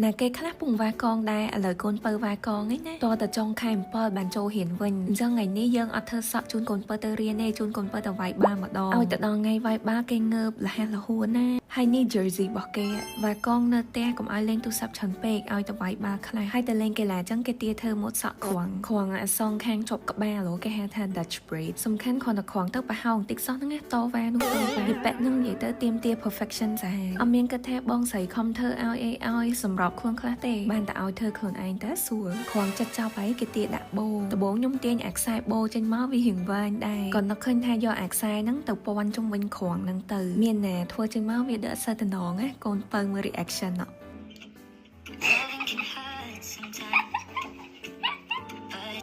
ណាគេខ្លះពងវ៉ាកងដែរឥឡូវកូនពៅវ៉ាកងឯណាតើតចុងខែ7បានចូលរៀនវិញអញ្ចឹងថ្ងៃនេះយើងអត់ធ្វើសក់ជូនកូនពៅទៅរៀនទេជូនកូនពៅទៅវាយបាល់ម្ដងឲ្យទៅដល់ថ្ងៃវាយបាល់គេងើបលះលហួនណាហើយនេះ jersey របស់គេវ៉ាកងនៅផ្ទះកុំឲ្យលេងទូរស័ព្ទច្រើនពេកឲ្យទៅវាយបាល់ខ្លះហើយទៅលេងកីឡាអញ្ចឹងគេទាធ្វើម៉ូតសក់ខ្វាំងអសងខាងជាប់ក្បាលគេហៅថា Dutch braid សំខាន់គ្រាន់តែខ្វាំងទៅប្រហោងតិចសោះហ្នឹងតវ៉ានោះទៅវ៉ាពីប៉ែកហ្នឹងនិយាយទៅទៀមទា perfection ចាអត់មានគិតថាបងស្រីខំធ្វើឲ្យសម្រាប់ខ្លួនខ្លះទេបានតែឲ្យធ្វើខ្លួនឯងតែសួរគ្រាន់ចិត្តចោលហើយគេទាដាក់បូដំបូងខ្ញុំទាញអាខ្សែបូចេញមកវារៀងវែងដែរក៏នឹកឃើញថាយកអាខ្សែហ្នឹងទៅពាន់ជុំវិញគ្រាន់ហ្នឹងទៅមានណាធ្វើចេញមកវាដកសិតតំណងណាកូនពៅមើល reaction ណោះ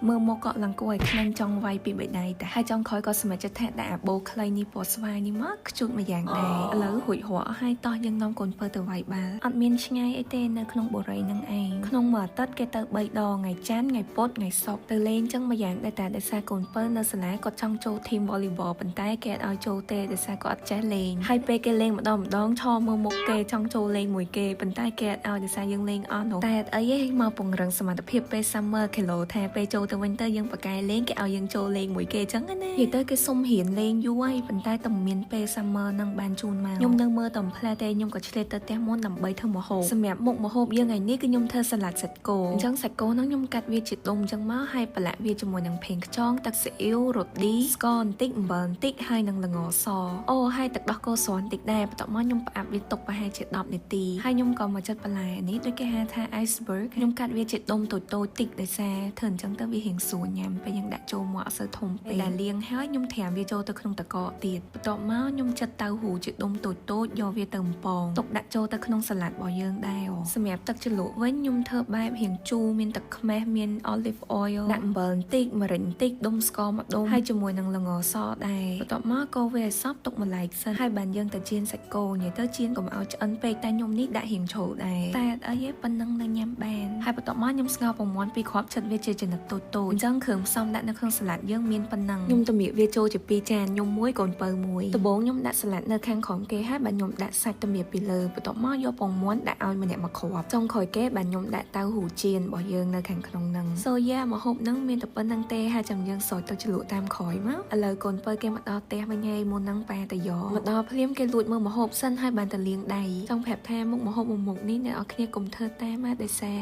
មើលមកក៏ឡើងគួរឲ្យខ្លាញ់ចង់វាយពីបេដៃតែហើយចង់ក្រោយក៏សម្រេចចិត្តថាដាក់អាបូខ្លីនេះពណ៌ស្វាយនេះមកខ្ជូតមួយយ៉ាងដែរឥឡូវរួចរាល់ហើយតោះយើងនាំកូនពៅទៅវាយបាល់អត់មានឆ្ងាយអីទេនៅក្នុងបុរីនឹងឯងក្នុងមួយអាទិត្យគេទៅ3ដងថ្ងៃច័ន្ទថ្ងៃពុធថ្ងៃសុក្រទៅលេងចឹងមួយយ៉ាងដែរតែដោយសារកូនពៅនៅសាលាគាត់ចង់ចូល team volleyball ប៉ុន្តែគេអត់ឲ្យចូលទេដោយសារគាត់អត់ចេះលេងហើយពេលគេលេងម្ដងឈរមើលមុខគេចង់ចូលលេងមួយគេប៉ុន្តែគេអត់ឲ្យដោយសារយើងលេងអស់នោះតែអត់អីទេមកពង្រឹងសមត្ថភាពពេល summer គីឡូថាពេលចូលទៅវិញទៅយើងបកែលេងគេឲ្យយើងចូលលេងមួយគេចឹងណានិយាយទៅគេសុំរៀនលេងយូរហើយប៉ុន្តែតែមានពេល summer នឹងបានជូនមកខ្ញុំនៅមើលតែផ្លែតែខ្ញុំក៏ឆ្លៀតទៅផ្ទះមុនដើម្បីធ្វើម្ហូបសម្រាប់មុខម្ហូបយើងថ្ងៃនេះគឺខ្ញុំធ្វើសាឡាត់សាច់គោអញ្ចឹងសាច់គោហ្នឹងខ្ញុំកាត់វាជាដុំអញ្ចឹងមកហើយប្រឡាក់វាជាមួយនឹងផេងខ្យងទឹកស៊ីអ៊ីវរ៉ូឌីស្ករបន្តិចអំបិលបន្តិចហើយនឹងល្ងសអូហើយទឹកដោះគោស្រស់បន្តិចដែរបន្ទាប់មកខ្ញុំផ្អាប់វាទុកប្រហែលជា10នាទីហើយខ្ញុំក៏មកចិតបន្លែនេះដូចគេហៅថា iceberg ខ្ញុំកាត់វាជាដុំតូចៗតិចដោយសារធ្វើអញ្ចឹងទៅវារៀងស្រួលញ៉ាំពេលយើងដាក់ចូលមកអត់សូវធំពេកដែលលាងហើយខ្ញុំត្រាំវាចូលទៅក្នុងតកកទៀតបន្ទាប់មកខ្ញុំចិតតៅហ៊ូជាដុំតូចៗយកវាទៅបំពងទុកដាក់ចូលទៅក្នុងសាឡាត់របស់យើងដែរសម្រាប់ទឹកជ្រលក់វិញខ្ញុំធ្វើបែបរៀងជូរមានទឹកខ្មេះមាន olive oil ដាក់អំបិលបន្តិចម្រេចបន្តិចដុំស្ករមួយដុំហើយជាមួយនឹងល្ងសដែរបន្ទាប់មកកូរវាឲ្យសព្វទុកម្លែកសិនហើយបានយើងទៅចៀនសាច់គោនិយាយទៅចៀនកុំឲ្យឆ្អិនពេកតែខ្ញុំនេះដាក់រៀងជ្រៅដែរតែអត់អីទេប៉ុណ្ណឹងនៅញ៉ាំបានហើយបន្ទាប់មកខ្ញុំស្ងោរពងមាន់ពីគ្រាប់ចិតវាជាចំណិតតូចៗអញ្ចឹងគ្រឿងផ្សំដាក់នៅក្នុងសាឡាត់យើងមានប៉ុណ្ណឹងខ្ញុំតម្រៀបវាចូលជា2ចានខ្ញុំមួយកូនពៅមួយដំបូងខ្ញុំដាក់សាឡាត់នៅខាងក្រោមគេហើយបាទខ្ញុំដាក់សាច់តម្រៀបពីលើបន្ទាប់មកយកពងមាន់ដាក់ឲ្យម្នាក់មួយគ្រាប់ចុងក្រោយគេបាទខ្ញុំដាក់តៅហ៊ូចៀនរបស់យើងនៅខាងក្នុងហ្នឹងសូយ៉ាម្ហូបហ្នឹងមានតែប៉ុណ្្នឹងទេហើយចាំយើងស្រោចទៅជ្រលក់តាមក្រោយមកឥឡូវកូនពៅគេមកដល់ផ្ទះវិញហើយមុនហ្នឹងប៉ាទៅយកមកដល់ភ្លាមគេលួចមើលម្ហូបសិនហើយបានទៅលាងដៃចង់ប្រាប់ថាមុខម្ហូបមួយមុខនេះអ្នកនរគ្នាកុំធ្វើតាមណាដោយសារ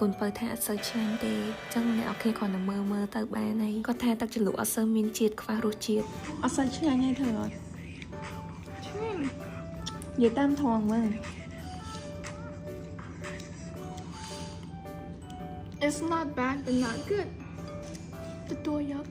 កូនពៅថាអត់សូវឆ្ងាញ់ទេអញ្ចឹងអ្នកនរគ្នាគ្រាន់តែមើលទៅបានហើយគាត់ថាទឹកជ្រលក់អត់សូវមានជាតិខ្វះរសជាតិអត់សូវឆ្ងាញ់ទេធ្វើអត់ឆ្ងាញ់និយាយតាមធំមើល It's not bad but not good ទទួលយក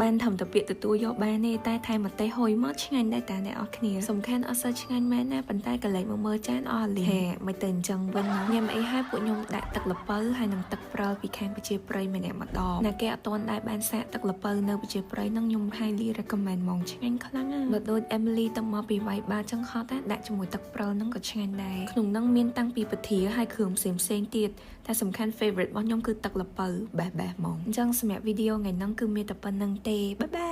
បានធ្វើតែពាក្យទទួលយកបានទេតែថែមម្ទេសហុយមកឆ្ងាញ់ដែរតាអ្នកនរគ្នាសំខាន់អត់សូវឆ្ងាញ់មែនណាប៉ុន្តែកលែងមកមើលចានអស់លីហេមិនទៅអញ្ចឹងវិញញ៉ាំអីហើយពួកខ្ញុំដាក់ទឹកល្ពៅហើយនឹងទឹកព្រិលពីខាងប្រជាប្រិយម្នាក់ម្ដងណាគេអត់ទាន់ដែរបានសាកទឹកល្ពៅនៅប្រជាប្រិយហ្នឹងខ្ញុំ highly recommend ហ្មងឆ្ងាញ់ខ្លាំងណាស់បើដូច Emily ទៅមកពីវាយបាល់ចឹងហត់ណាដាក់ជាមួយទឹកព្រិលហ្នឹងក៏ឆ្ងាញ់ដែរក្នុងហ្នឹងមានតាំងពីពធាហើយគ្រឿងផ្សេងទៀតតែសំខាន់ favorite របស់ខ្ញុំគឺទឹកល្ពៅបេះហ្មងអញ្ចឹងសម្រាប់វីដេអូថ្ងៃហ្នឹងគឺមានតែប៉ុណ្្នឹងទេបាយបាយ